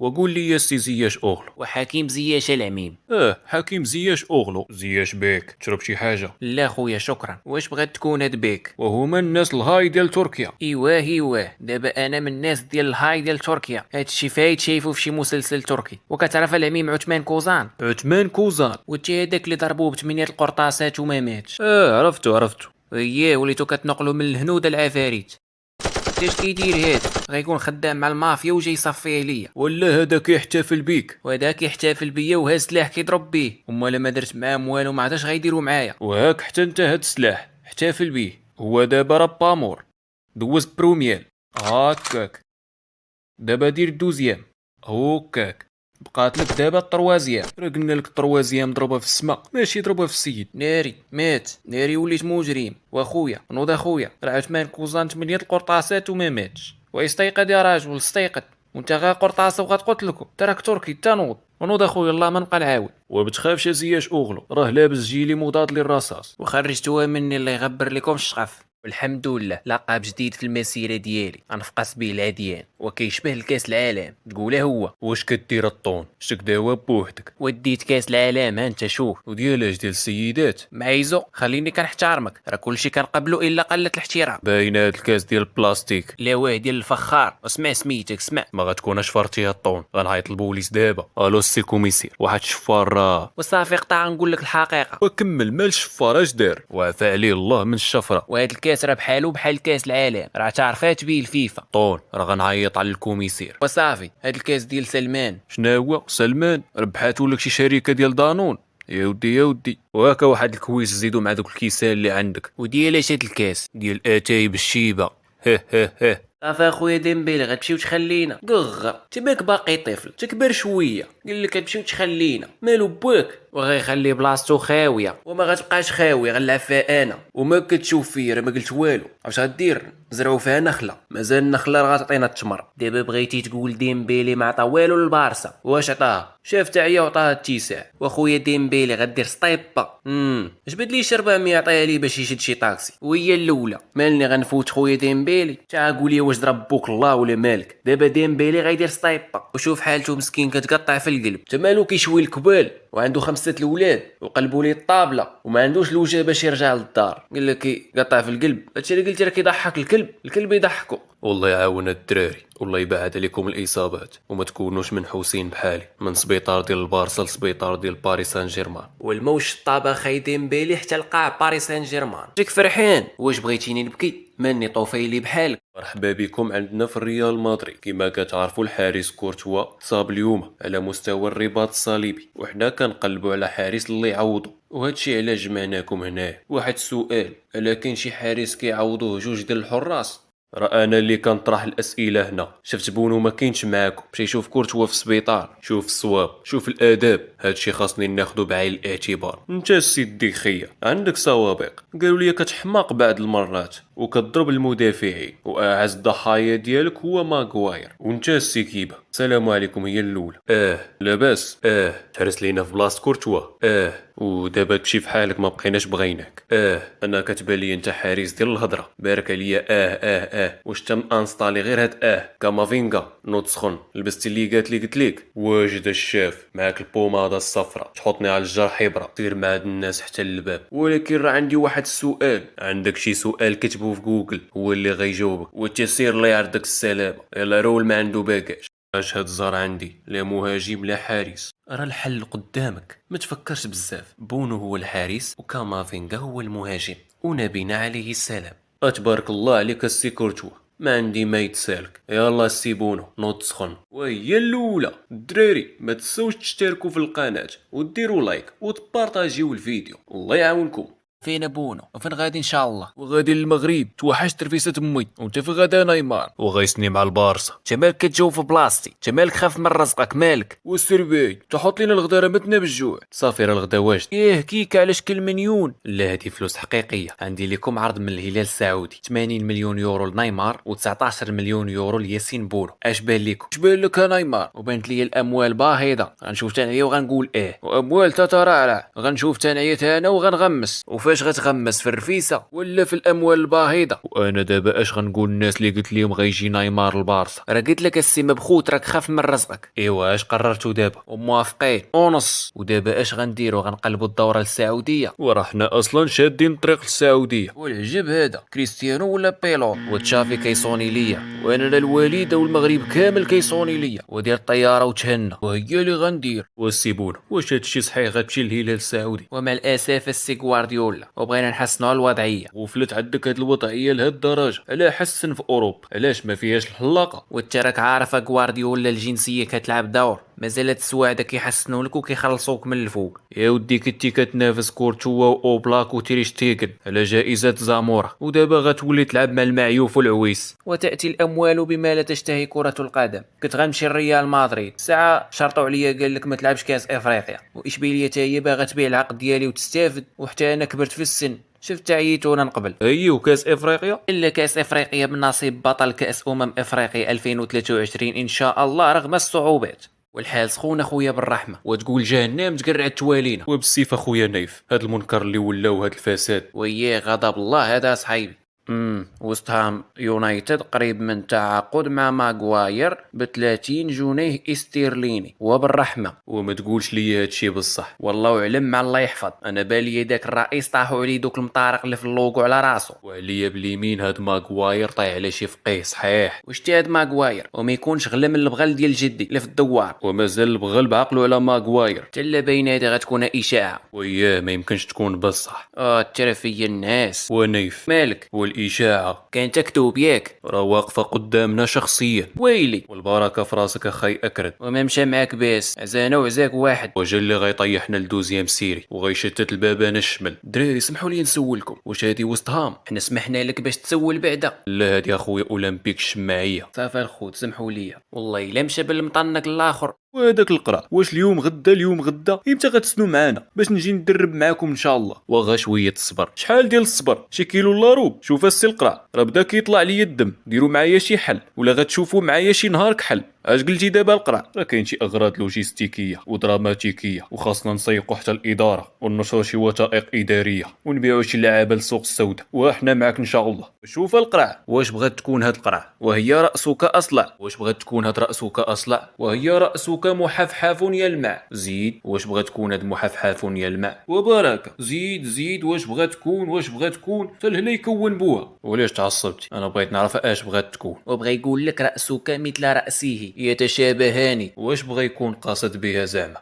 وقول لي يا سي زياش اوغلو. وحكيم زياش العميم. حكيم زياش اوغلو. زياش بيك تشرب شي حاجه؟ لا خويا شكرا. واش بغات تكون هاد بيك؟ وهما الناس الهاي ديال تركيا. ايواه دابا انا من الناس ديال الهاي ديال تركيا. هادشي فايت شايفو في شي مسلسل تركي. وكتعرف العميم عثمان كوزان؟ عثمان كوزان. وتي هذاك اللي ضربوه ب8 القرطاسات وما ماتش. عرفتو. اييه وليتو كتنقلوا من الهنود العفاريت. اش كيدير هذا؟ غيكون خدام مع المافيا وجاي يصفي عليا. ولا هذا كيحتفل بيك؟ وهذاك يحتفل بيا وهاز سلاح كيضرب بيه. هما ما درت معاهم والو ما عرفتش غيديروا معايا. وهاك حتى انت هاد السلاح احتفل بيه. هو دابا راه بامور دوز بروميال هاكاك. دابا دير دوزيام هوكاك. بقات لك دابا الطروازيام. راه قلنا لك الطروازيام ضربها في السماء ماشي ضربها في السيد. ناري مات. ناري وليت مجرم. واخويا نوض اخويا راه عثمان كوزان 8 القرطاسات وما ماتش. ويستيقظ يا راجل استيقظ. وانت غير قرطاسه وغتقتلكم. تراك تركي تنوض. ونوض اخويا الله ما نبقى نعاود. وبتخافش يا زياش اوغلو راه لابس جيلي مضاد للرصاص. وخرجتوها مني الله يغبر لكم الشغف. والحمد لله لقب جديد في المسيره ديالي غنفقس به العديان وكيشبه الكاس العالم. تقوله هو واش كدير الطون شك داوا بوحدك؟ وديت كاس العالم ها انت شوف. وديالاش ديال السيدات؟ معيزو خليني كنحترمك راه كلشي كنقبلو الا قلت الاحترام. باين هاد الكاس ديال البلاستيك. لا واه ديال الفخار. اسمع سميتك اسمع. ما غتكونش فرتيها الطون غنعيط للبوليس دابا. الو السي الكوميسير واحد الشفار راه. وصافي قطع نقول لك الحقيقه. وكمل مال الشفار اش دار؟ وعفى عليه الله من الشفره. وهاد الكاس راه بحالو بحال كاس العالم راه تعرفات بيه الفيفا. طون راه غنعيط على الكوميسير. وصافي هاد الكاس ديال سلمان. شنو هو سلمان؟ ربحاتو لك شي شركه ديال دانون. يا ودي وهاكا واحد الكويس زيدو مع دوك الكيسان اللي عندك. وديالاش هاد الكاس؟ ديال اتاي بالشيبه. ها. صافي اخويا ديمبيلي غتمشيو تخلينا قغ. تباك باقي طفل تكبر شويه. قال لك غتمشيو تخلينا مالو باك. وغيخلي بلاصتو خاويه. وما غتبقاش خاويه غنلعب فيها انا. وما كتشوف فيا راه ما قلت والو. واش غدير؟ نزرعو فيها نخله. مازال النخله راه غتعطينا التمر. دابا بغيتي تقول ديمبيلي ما عطا والو للبارسا. واش عطاه؟ شاف تعيا وعطاه التيساع. واخويا ديمبيلي غدير سطيبه. جبد لي 400 عطيها لي باش يشد شي طاكسي. وهي الاولى مالني غنفوت خويا ديمبيلي. تا قول لي واش ضرب بوك الله ولا مالك. دابا ديمبيلي غيدير سطيبه. وشوف حالته مسكين كتقطع في القلب. تا مالو كيشوي الكبال وعنده 5 الاولاد وقلبوا ليه الطابله وما عندوش الوجه باش يرجع للدار. قال لك يقطع في القلب. هادشي اللي قلتي راه كيضحك الكلب يضحكو. والله يعاون الدراري والله يبعد عليكم الاصابات وما تكونوش منحوسين بحالي من سبيطار ديال البارسا لسبيطار ديال باريس سان جيرمان. والموش الطابه خاي ديمبيلي حتى لقاع باريس سان جيرمان. جيك فرحان. واش بغيتيني نبكي؟ ماني طوفيلي بحالك. مرحبا بكم عندنا في الريال مدريد. كما كتعرفوا الحارس كورتوا صاب اليوم على مستوى الرباط الصليبي وحنا كنقلبوا على حارس اللي يعوضو. وهادشي علاش جمعناكم هنا. واحد السؤال، الا كاين شي حارس كيعوضوه 2 ديال الحراس؟ راه انا اللي كنطرح الاسئله هنا. شفت بونو ما كاينش معاكم مشى يشوف كورتوا في السبيطار. شوف الصواب شوف الاداب. هادشي خاصني ناخذو بعين الاعتبار. انت السيد ديخيه عندك سوابق. قالوا لي كتحماق بعض المرات وكتضرب المدافعين واعز الضحايا ديالك هو ماغواير. وانت السي كيبا السلام عليكم هي الاولى. لاباس. تحرس لينا في بلاصه كورتوا. ودابا تمشي في حالك ما بقيناش بغيناك. انا كتبان لي انت حارس ديال الهضره. بارك عليا. واش تم انستالي غير هاد كامافينغا نوض سخن. لبستي اللي قلت لك واجد الشاف معاك البوماده الصفراء تحطني على الجرح ابره طير مع هاد الناس حتى للباب. ولكن راه عندي واحد السؤال. عندك شي سؤال كتبو في جوجل هو اللي غيجاوبك والتسير الله يعرضك السلامه. يلا رول ما عنده باكاش. اش هاد الزهر عندي لا مهاجم لا حارس. راه الحل قدامك ما تفكرش بزاف. بونو هو الحارس وكامافينغا هو المهاجم ونبينا عليه السلام. تبارك الله عليك السي كورتوا ما عندي ما يتسالك. يلا السي بونو نوض سخن. وهي الاولى الدراري ما تنساوش تشتركوا في القناه وديروا لايك وتبارطاجيو الفيديو. الله يعاونكم. فين بونو؟ وفين غادي ان شاء الله؟ وغادي للمغرب توحشت رفيسة امي. وانت في غدا نيمار وغيسني مع البارسا. انت مالك كتجاوب في بلاصتي؟ انت مالك خاف من رزقك مالك؟ والسرباي تحط لينا الغدا راه متنا بالجوع. صافي راه الغدا واجد. كيكه على شكل مليون. لا هذه فلوس حقيقيه. عندي لكم عرض من الهلال السعودي 80 مليون يورو لنيمار و19 مليون يورو لياسين بونو. اش بان لكم؟ اش بان لك نيمار؟ وبانت لي الاموال باهظه. غنشوف تانعيه وغنقول واموال تترعرع. غنشوف تانعيه انا وغنغمس. وفي وفاش غتغمس في الرفيسه ولا في الاموال الباهظه؟ وانا دابا اش غنقول للناس اللي قلت لهم غيجي نيمار البارسا؟ راه قلت لك السي مبخوت راك خاف من رزقك. ايوا اش قررتوا دابا؟ وموافقين ونص. ودابا اش غنديرو؟ غنقلبوا الدوره للسعوديه. وراه حنا اصلا شادين الطريق للسعوديه. والعجب هذا كريستيانو ولا بيلون؟ وتشافي كيصوني ليا، وانا الوالده والمغرب كامل كيصوني ليا، ودير الطياره وتهنى وهي اللي غندير. وسيبونا، واش هادشي صحيح غتمشي للهلال السعودي؟ ومع الاسف السي غوارديولا، وبغينا نحسنوا الوضعيه. وفلت عندك هاد الوضعيه لهاد الدرجه؟ علاه حسن في اوروبا، علاش ما فيهاش الحلاقه؟ وانت راك عارف غوارديولا الجنسيه كتلعب دور، مازال هاد السواعده كيحسنوا لك وكيخلصوك من الفوق. يا ودي كنتي كتنافس كورتوا واوبلاك وتيريشتيغن على جائزه زامورا، ودابا غتولي تلعب مع المعيوف والعويس. وتاتي الاموال بما لا تشتهي كره القدم. كنت غنمشي لريال مدريد، ساعه شرطوا عليا قال لك ما تلعبش كاس افريقيا، واشبيليه حتى هي باغا تبيع العقد ديالي وتستافد، وحتى انا كبرت في السن، شفت عييتونا نقبل. وكاس افريقيا؟ الا كاس افريقيا بنصيب بطل كاس افريقيا 2023 ان شاء الله رغم الصعوبات. والحال سخون اخويا بالرحمه. وتقول جهنم تقرع توالينا. وبالسيف اخويا نايف، هاد المنكر اللي ولاو هاد الفساد. وياه غضب الله هذا صحيبي. وستهام يونايتد قريب من تعاقد مع ماغواير ب30 جنيه استرليني. وبالرحمه. وما تقولش لي هادشي بصح. والله اعلم مع الله يحفظ. انا بالي داك الرئيس طاحوا عليه دوك المطارق اللي في اللوغو على راسو. وعليا باليمين هاد ماغواير طايح على شي فقيه صحيح. واش هاد ماغواير وما يكونش غلا من البغل ديال جدي اللي في الدوار. ومازال البغل بعقلو على ماغواير. تلا باين هادي غتكون اشاعه. وياه ما يمكنش تكون بصح. الترفيه الناس. ونايف مالك؟ والاشاعه كان تكتب ياك؟ راه واقفه قدامنا شخصيا. ويلي. والبركه في راسك اخي اكرد. وما مشى معاك باس، عزانا وعزاك واحد. وجا اللي غيطيحنا لدوزيام سيري وغيشتت البابان الشمل. دراري سمحوا لي نسولكم، واش هادي وستهام؟ حنا سمحنا لك باش تسول بعدا. لا هادي اخويا اولمبيك الشماعيه. صافي الخوت سمحوا لي، والله الا مشى بالمطنك الاخر. وهذاك القرع واش اليوم غدا امتى غتسنوا معانا باش نجي ندرب معاكم ان شاء الله؟ وغا شويه الصبر. شحال ديال الصبر؟ شي كيلو لا روب. شوف السي القرع راه بدا كيطلع ليا الدم، ديروا معايا شي حل ولا غتشوفوا معايا شي نهار كحل. اش قلتي دابا القرع؟ راه كاين شي اغراض لوجيستيكيه ودراماتيكيه، وخاصنا نسيقوا حتى الاداره وننشروا شي وثائق اداريه ونبيعوا شي لعابه للسوق السوداء، وحنا معاك ان شاء الله. شوف القرع واش بغات تكون هاد القرع وهي راسك اصلع. واش بغات تكون هاد راسك اصلع وهي راسك محفحف يلمع. زيد واش بغات تكون هاد محفحف يلمع. وبركه زيد واش بغات تكون حتى الهلا يكون بوها. ولاش تعصبتي؟ انا بغيت نعرف اش بغات تكون. وبغى يقول لك راسك مثل راسه يتشابهان. واش بغى يكون قاصد بها زعما؟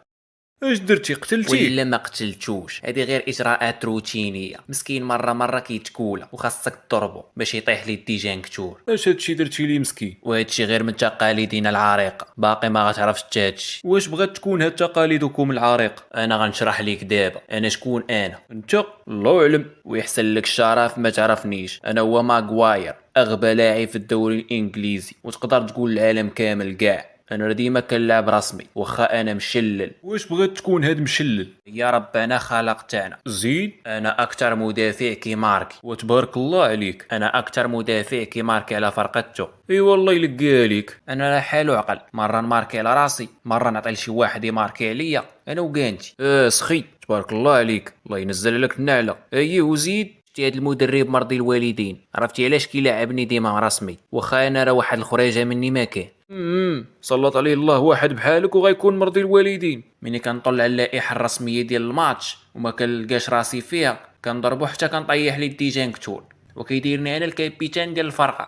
اش درتي؟ قتلتي؟ ولا ما قتلتوش، هذه غير اجراءات روتينيه. مسكين مره كيتكولا وخاصك تضربو باش يطيح لي الديجان كتور. اش هادشي درتي لي مسكين؟ وهادشي غير من تقاليدنا العريقه، باقي ما غتعرفش حتى هادشي. واش بغات تكون هاد تقاليدكم العريقه؟ انا غنشرح ليك دابا انا شكون انا. انت الله اعلم. ويحسن لك الشرف ما تعرفنيش. انا هو ماغواير، اغبى لاعب في الدوري الانجليزي، وتقدر تقول العالم كامل كاع. انا ديما كنلعب رسمي واخا انا مشلل. واش بغات تكون هاد مشلل؟ يا ربنا خلق تاعنا. زيد. انا اكثر مدافع كيماركي. وتبارك الله عليك. انا اكثر مدافع كيماركي على فرقته. اي والله يلقاها ليك. انا لا حال وعقل، مره نماركي على راسي، مره نعطي لشي واحد يماركي عليا، انا وكانتي. سخي تبارك الله عليك، الله ينزل لك النعله. وزيد. شتي هاد المدرب مرضي الوالدين، عرفتي علاش كيلاعبني ديما رسمي واخا انا راه واحد الخريجه مني ما كاين. سلط عليه الله واحد بحالك وغيكون مرضي الوالدين. ملي كنطلع اللائحه الرسميه ديال الماتش وما كنلقاش راسي فيها كنضربو حتى كنطيح لي الديجان كتول، وكيديرني انا الكابيتان ديال الفرقه.